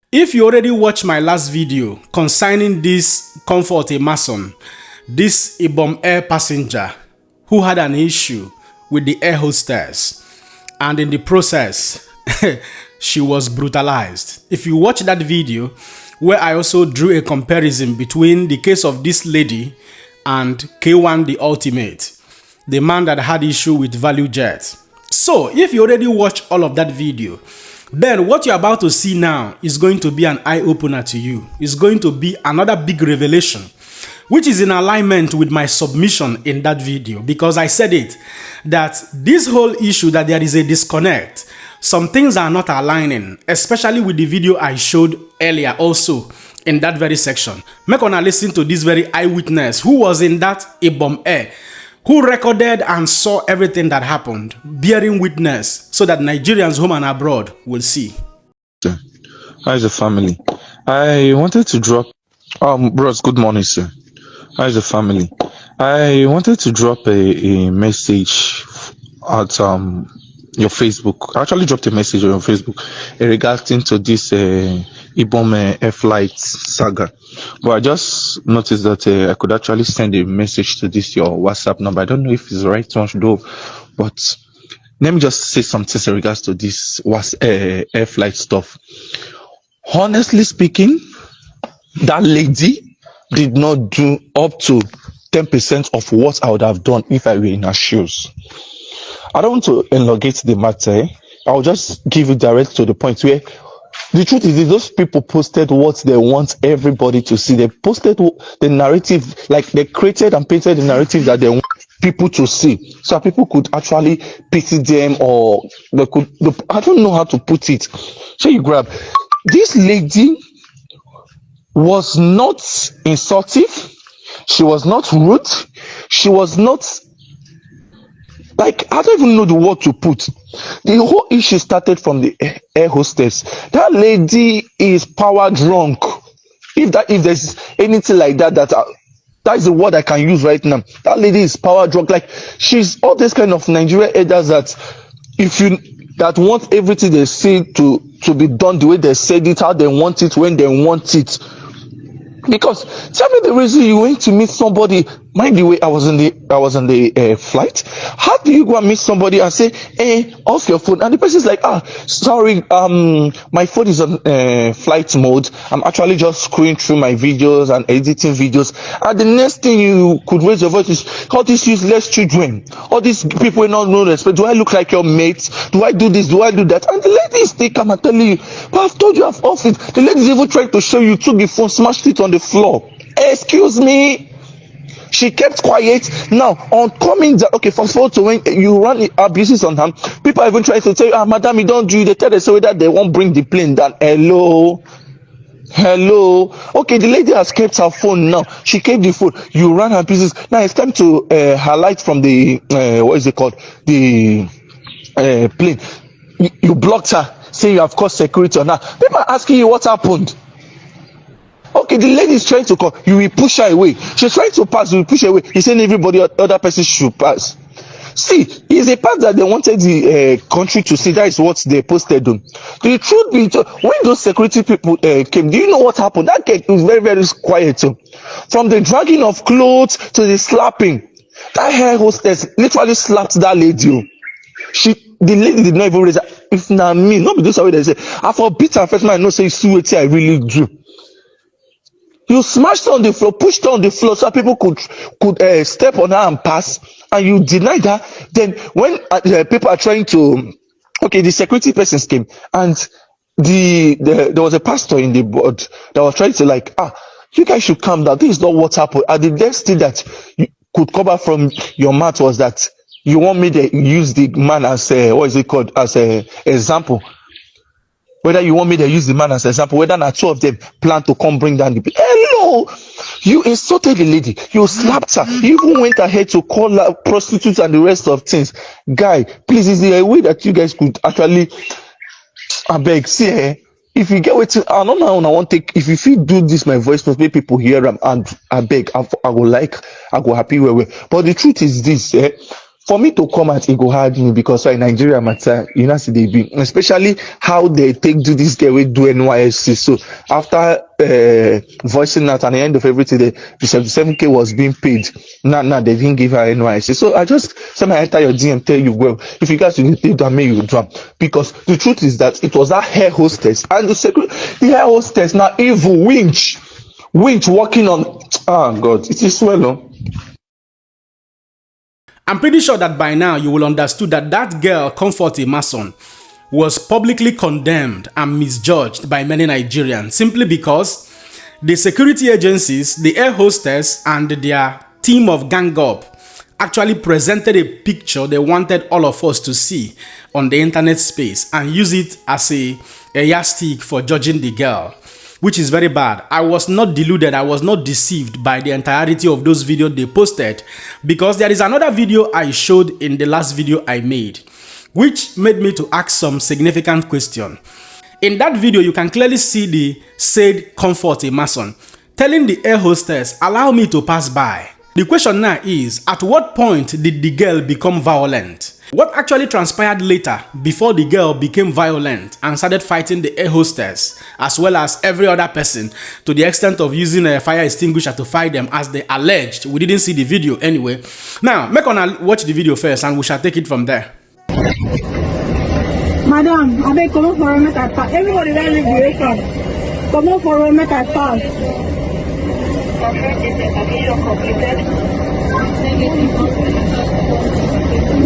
If you already watched my last video concerning this Comfort Emmasson, this IBOM Air passenger who had an issue with the air hostess, and in the process, she was brutalized. If you watch that video, where I also drew a comparison between the case of this lady and K1 the Ultimate, the man that had issue with Value Jet. So, if you already watched all of that video, then what you're about to see now is going to be an eye-opener to you. It's going to be another big revelation, which is in alignment with my submission in that video, because I said it, that this whole issue that there is a disconnect, some things are not aligning, especially with the video I showed earlier also in that very section. Make una listen to this very eyewitness who was in that IBOM Air, who recorded and saw everything that happened, bearing witness so that Nigerians home and abroad will see. How's the family? I wanted to drop bros, good morning, sir. How's the family? I wanted to drop a message at your Facebook. I actually dropped a message on your Facebook regarding to this IBOM Air flight saga. But I just noticed that I could actually send a message to this your WhatsApp number. I don't know if it's the right one to do, but let me just say something in regards to this air flight stuff. Honestly speaking, that lady did not do up to 10% of what I would have done if I were in her shoes. I don't want to elongate the matter. I'll just give it direct to the point where the truth is those people posted what they want everybody to see. They posted the narrative, like they created and painted the narrative that they want people to see, so people could actually pity them, or they could, I don't know how to put it. So you grab, this lady was not insultive, she was not rude, she was not, like, I don't even know the word to put. The whole issue started from the air hostess. That lady is power drunk. If there's anything like that, that is the word I can use right now. That lady is power drunk. Like, she's all this kind of Nigerian elders that want everything they say to be done the way they said it, how they want it, when they want it. Because tell me the reason you went to meet somebody. Mind the way I was on the flight. How do you go and meet somebody and say, "Hey, off your phone"? And the person's like, sorry, my phone is on flight mode. I'm actually just scrolling through my videos and editing videos. And the next thing you could raise your voice is, all these useless children, all these people with no respect. Do I look like your mate? Do I do this? Do I do that? And the lady is still come and telling you, but I've told you I've off it. The lady's even trying to show you, took the phone, smashed it on the floor. Excuse me. She kept quiet. Now, on coming down, okay, from photo, when you run abuses on her, people are even trying to tell you, madam, you don't do it. They tell the so that they won't bring the plane down. Hello. Okay, the lady has kept her phone now. She kept the phone. You ran her pieces. Now it's time to highlight from the, what is it called? The plane. You blocked her, saying you have caused security on her. People are asking you what happened. Okay, the lady is trying to call. You will push her away. She's trying to pass. You will push her away. He's saying everybody, other person should pass. See, it's a part that they wanted the country to see. That is what they posted on. The truth be told, when those security people came, do you know what happened? That cake was very, very quiet. From the dragging of clothes to the slapping, that air hostess literally slapped that lady. The lady did not even raise her. If not me, not be those way they say, I forbid her first man, no say, see what I really do. You smashed her on the floor, pushed her on the floor so people could step on her and pass, and you denied her. Then when people are trying to, okay, the security persons came, and there was a pastor in the board that was trying to like, you guys should calm down. This is not what happened. And the next thing that you could cover from your mouth was that you want me to use the man as what is it called, as a example. Whether you want me to use the man as an example, whether not two of them plan to come bring down the plane. Hello, you insulted the lady, you slapped her, you even went ahead to call her prostitutes and the rest of things. Guy, please, is there a way that you guys could actually, I beg, see, if you get what I don't know, I want to take, if you feel do this, my voice must make people hear them, and I beg, I go happy where. But the truth is this, for me to come at it go hard me because in Nigeria matter, you know, see they be, especially how they take do this girl we do NYSC. So after voicing out at the end of everything, the 77K was being paid. Now they didn't give her NYSC. So I just send my enter your DM, tell you, well, if you guys will take that, may you drop. Because the truth is that it was that hair hostess and the hair hostess now evil winch working on. Oh God, it is well on. I'm pretty sure that by now you will understand that that girl, Comfort Emmasson, was publicly condemned and misjudged by many Nigerians simply because the security agencies, the air hostess, and their team of gang up actually presented a picture they wanted all of us to see on the internet space and use it as a yardstick for judging the girl, which is very bad. I was not deluded, I was not deceived by the entirety of those videos they posted, because there is another video I showed in the last video I made, which made me to ask some significant question. In that video, you can clearly see the said Comfort Emmasson telling the air hostess, allow me to pass by. The question now is, at what point did the girl become violent? What actually transpired later before the girl became violent and started fighting the air hostess as well as every other person to the extent of using a fire extinguisher to fight them as they alleged? We didn't see the video anyway. Now, make on watch the video first and we shall take it from there. Madam, I beg come on for a minute at pass. Everybody that live the record. Come on for a minute at pass.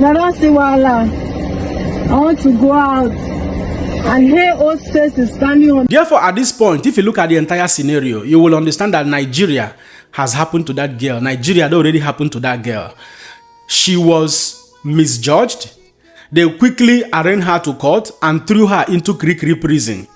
Now don't see Wala. I want to go out. And here hostess is standing on. Therefore, at this point, if you look at the entire scenario, you will understand that Nigeria has happened to that girl. Nigeria had already happened to that girl. She was misjudged. They quickly arraigned her to court and threw her into Krikri prison.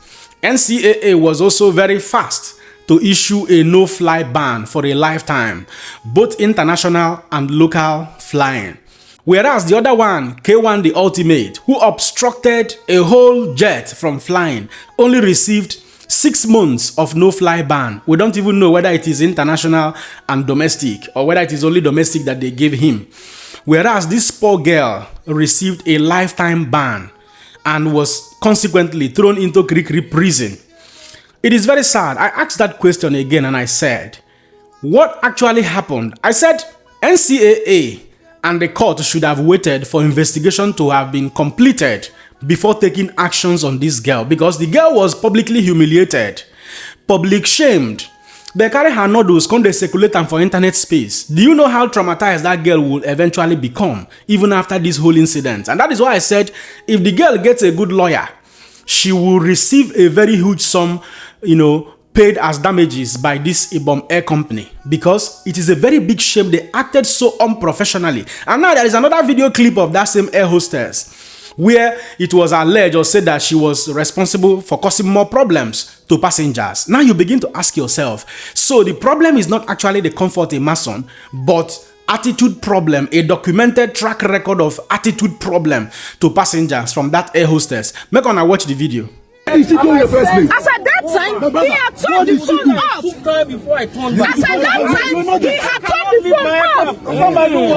NCAA was also very fast to issue a no-fly ban for a lifetime, both international and local flying. Whereas the other one, K1 the Ultimate, who obstructed a whole jet from flying, only received 6 months of no-fly ban. We don't even know whether it is international and domestic or whether it is only domestic that they gave him. Whereas this poor girl received a lifetime ban and was consequently thrown into Krikri prison. It is very sad. I asked that question again and I said, what actually happened? I said NCAA and the court should have waited for investigation to have been completed before taking actions on this girl, because the girl was publicly humiliated, public shamed. They carry her noodles, come they circulate them for internet space. Do you know how traumatized that girl will eventually become, even after this whole incident? And that is why I said, if the girl gets a good lawyer, she will receive a very huge sum, paid as damages by this IBOM Air company, because it is a very big shame they acted so unprofessionally. And now there is another video clip of that same air hostess where it was alleged or said that she was responsible for causing more problems to passengers. Now you begin to ask yourself, so the problem is not actually the Comfort Emmasson, but attitude problem, a documented track record of attitude problem to passengers from that air hostess. Make on watch the video. As at that time, he had turned the phone off. As at that time, he had turned the phone off.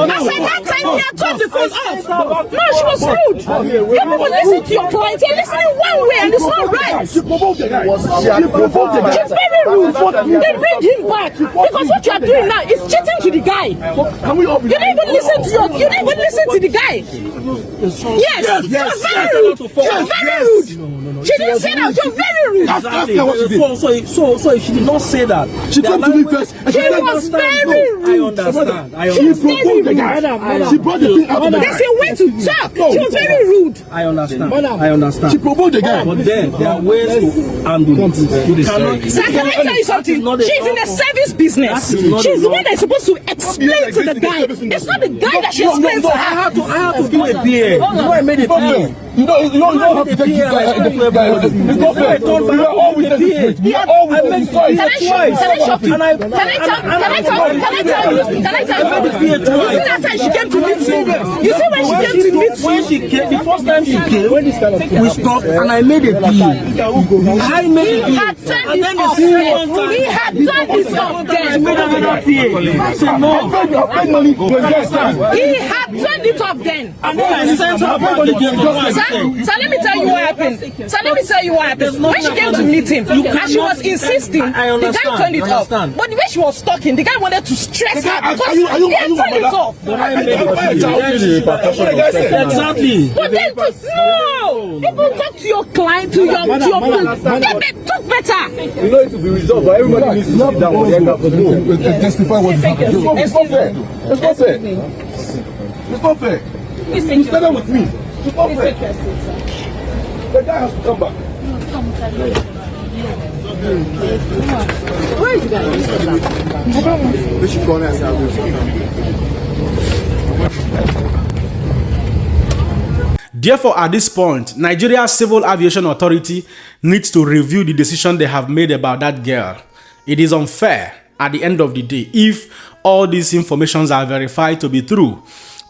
As at that time, he had turned the phone off. No, she was rude. You people listen to your client. You're listening one way and it's not right. She's very rude. They bring him back because what you are doing now is cheating to the guy. You didn't even listen to the guy. Yes, she was very rude. She was very rude. She didn't say that. You're very rude. So she did not say that. She came to me first. She was very rude. I understand. She was very rude. She brought the thing out. That's a way to talk. She was very rude. I understand. I understand. She provoked the guy. But then there are ways to handle it. Sir, can I tell you something? She's in the service business. She's the one that's supposed to explain to the guy. It's not the guy that she explains to her. I have to do a PA. I made a PA. You don't have to take it. We are all witnesses. We are all witnesses. Can I shock you? Can I tell you? You see that time she came to meet me? You see when she came to meet me? When she came, the first time she came, we stopped and I made a plea. I made a plea. And then the second time, he had done this off then. I made another plea. I said no. He had turned it off then. And then I sent her back again. So let me tell you what happened. When she came to meet him, and she was insisting, the guy turned it off. But the way she was talking, the guy wanted to stress her because he had turned it off. Exactly. But then, no! People talk to your client, to your they talk better. You know it will be resolved, but everybody needs to sit down and end up to testify what happened. It's not fair. It's not fair. It's not fair. You stand up with me. It's not fair. The guy has to come back. Where are you guys? I don't know. We should go and say Therefore, at this point, Nigeria's Civil Aviation Authority needs to review the decision they have made about that girl. It is unfair at the end of the day if all these informations are verified to be true,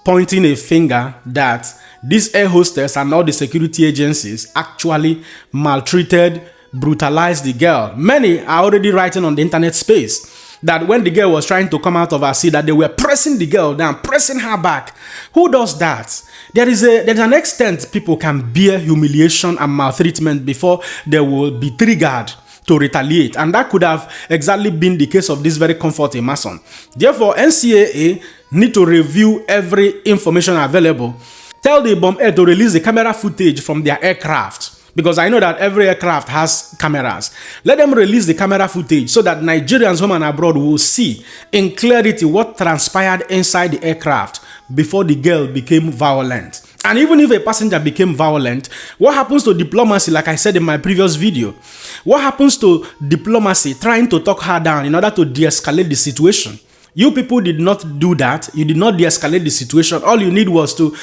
pointing a finger that this air hostess and all the security agencies actually maltreated, brutalized the girl. Many are already writing on the internet space that when the girl was trying to come out of her seat, that they were pressing the girl down, pressing her back. Who does that? There's an extent people can bear humiliation and maltreatment before they will be triggered to retaliate, and that could have exactly been the case of this very Comfort Emmasson. Therefore, NCAA need to review every information available. Tell the IBOM AIR to release the camera footage from their aircraft, because I know that every aircraft has cameras. Let them release the camera footage so that Nigerians home and abroad will see in clarity what transpired inside the aircraft before the girl became violent. And even if a passenger became violent, what happens to diplomacy, like I said in my previous video? What happens to diplomacy trying to talk her down in order to de-escalate the situation? You people did not do that. You did not de-escalate the situation. All you need was to,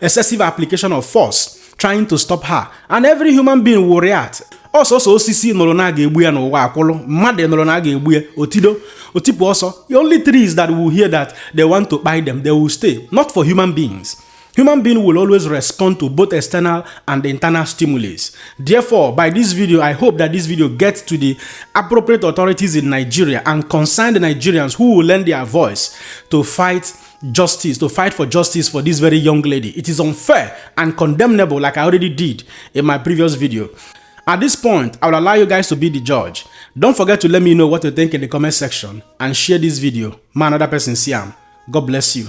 excessive application of force, trying to stop her. And every human being will react. Also, osisi nolona ga-egbu ya n'ụwa akwụlụ, mmadụ nolona ga-egbu ya, otido, otipu also. The only trees that will hear that they want to buy them, they will stay. Not for human beings. Human beings will always respond to both external and internal stimulus. Therefore, by this video, I hope that this video gets to the appropriate authorities in Nigeria and concern the Nigerians who will lend their voice to fight justice, to fight for justice for this very young lady. It is unfair and condemnable, like I already did in my previous video. At this point, I will allow you guys to be the judge. Don't forget to let me know what you think in the comment section and share this video. Man, another person, Siam. God bless you.